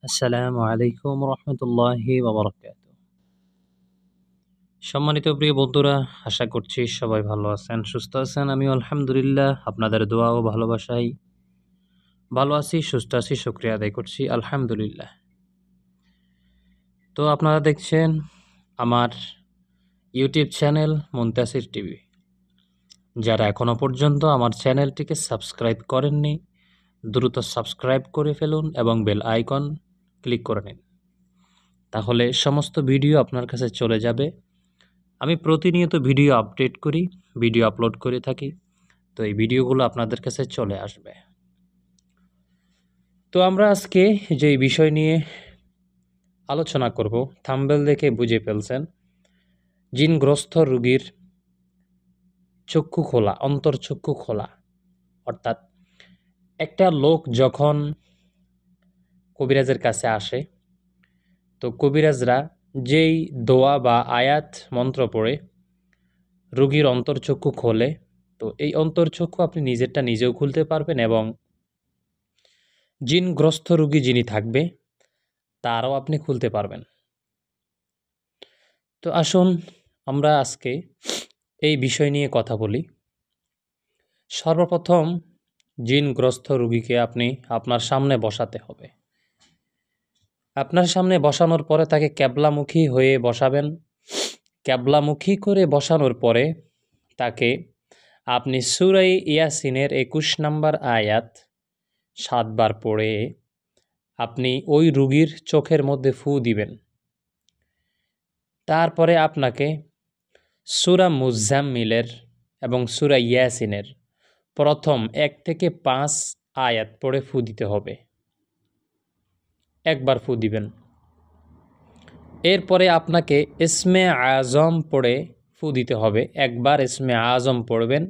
আসসালামু আলাইকুম রহমতুল্লাহি ওয়াবারাকাতুহু। সম্মানিত প্রিয় বন্ধুরা, আশা করছি সবাই ভালো আছেন, সুস্থ আছেন। আমিও আলহামদুলিল্লাহ আপনাদের দোয়া ও ভালোবাসায় ভালো আছি, সুস্থ আছি, শুকরিয়া আদায় করছি আলহামদুলিল্লাহ। তো আপনারা দেখছেন আমার ইউটিউব চ্যানেল মুনতাসির টিভি। যারা এখনো পর্যন্ত আমার চ্যানেলটিকে সাবস্ক্রাইব করেননি, দ্রুত সাবস্ক্রাইব করে ফেলুন এবং বেল আইকন ক্লিক করে নিন। তাহলে সমস্ত ভিডিও আপনার কাছে চলে যাবে। আমি প্রতিনিয়ত ভিডিও আপডেট করি, ভিডিও আপলোড করে থাকি। তো এই ভিডিওগুলো আপনাদের কাছে চলে আসবে। তো আমরা আজকে যে বিষয় নিয়ে আলোচনা করব, থাম্বনেল দেখে বুঝে ফেলছেন, জিনগ্রস্ত রোগীর চক্ষু খোলা, অন্তর্চক্ষু খোলা। অর্থাৎ একটা লোক যখন কবিরাজের কাছে আসে, তো কবিরাজরা যেই দোয়া বা আয়াত মন্ত্র পড়ে রোগীর অন্তর্চক্ষু খোলে, তো এই অন্তর্চক্ষু আপনি নিজেরটা নিজেও খুলতে পারবেন এবং জিনগ্রস্ত রোগী যিনি থাকবে তারাও আপনি খুলতে পারবেন। তো আসুন আমরা আজকে এই বিষয় নিয়ে কথা বলি। সর্বপ্রথম জিনগ্রস্ত রোগীকে আপনি আপনার সামনে বসাতে হবে। আপনার সামনে বসানোর পরে তাকে ক্যাবলামুখী হয়ে বসাবেন। ক্যাবলামুখী করে বসানোর পরে তাকে আপনি সূরা ইয়াসিনের ২১ নম্বর আয়াত ৭ বার পড়ে আপনি ওই রোগীর চোখের মধ্যে ফু দিবেন। তারপরে আপনাকে সূরা মুজাম্মিলের এবং সূরা ইয়াসিনের প্রথম ১ থেকে ৫ আয়াত পড়ে ফু দিতে হবে। একবার ফু দিবেন। এরপরে আপনাকে ইসমে আজম পড়ে ফু দিতে হবে। একবার ইসমে আজম পড়বেন,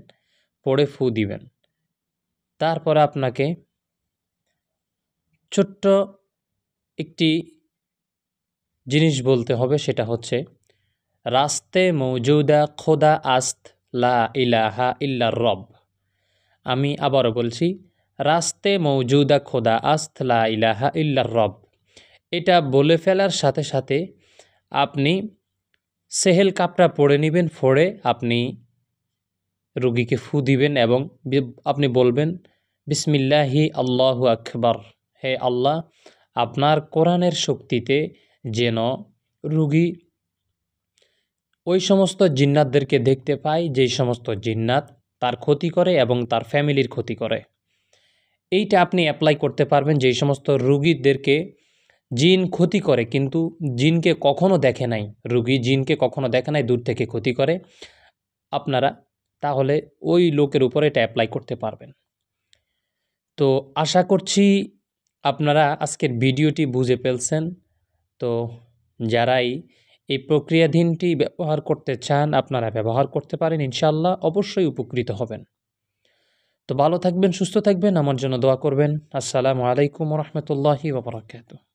পড়ে ফু দিবেন। তারপরে আপনাকে ছোট্ট একটি জিনিস বলতে হবে, সেটা হচ্ছে রাস্তে মৌজুদা খোদা আস্ত লা ইলাহা ইল্লার রব। আমি আবারও বলছি, রাস্তে মৌজুদা খোদা আস্ত লা ইলাহা ইল্লার রব। এটা বলে ফেলার সাথে সাথে আপনি সেহেল কাপড়া পরে নেবেন, ফোড়ে আপনি রুগীকে ফু দিবেন এবং আপনি বলবেন বিসমিল্লাহি আল্লাহু আকবার। হে আল্লাহ, আপনার কোরআনের শক্তিতে যেন রুগী ওই সমস্ত জিন্নাতদেরকে দেখতে পায় যেই সমস্ত জিন্নাত তার ক্ষতি করে এবং তার ফ্যামিলির ক্ষতি করে। এইটা আপনি অ্যাপ্লাই করতে পারবেন যেই সমস্ত রুগীদেরকে জিন ক্ষতি করে, কিন্তু জিনকে কখনো দেখে নাই, রুগী জিনকে কখনো দেখে নাই, দূর থেকে ক্ষতি করে আপনারা, তাহলে ওই লোকের উপরে এটা অ্যাপ্লাই করতে পারবেন। তো আশা করছি আপনারা আজকের ভিডিওটি বুঝে ফেলছেন। তো যারাই এই প্রক্রিয়াধীনটি ব্যবহার করতে চান আপনারা ব্যবহার করতে পারেন, ইনশাআল্লাহ অবশ্যই উপকৃত হবেন। তো ভালো থাকবেন, সুস্থ থাকবেন, আমার জন্য দোয়া করবেন। আসসালামু আলাইকুম রহমতুল্লাহি ওয়া বারাকাতুহু।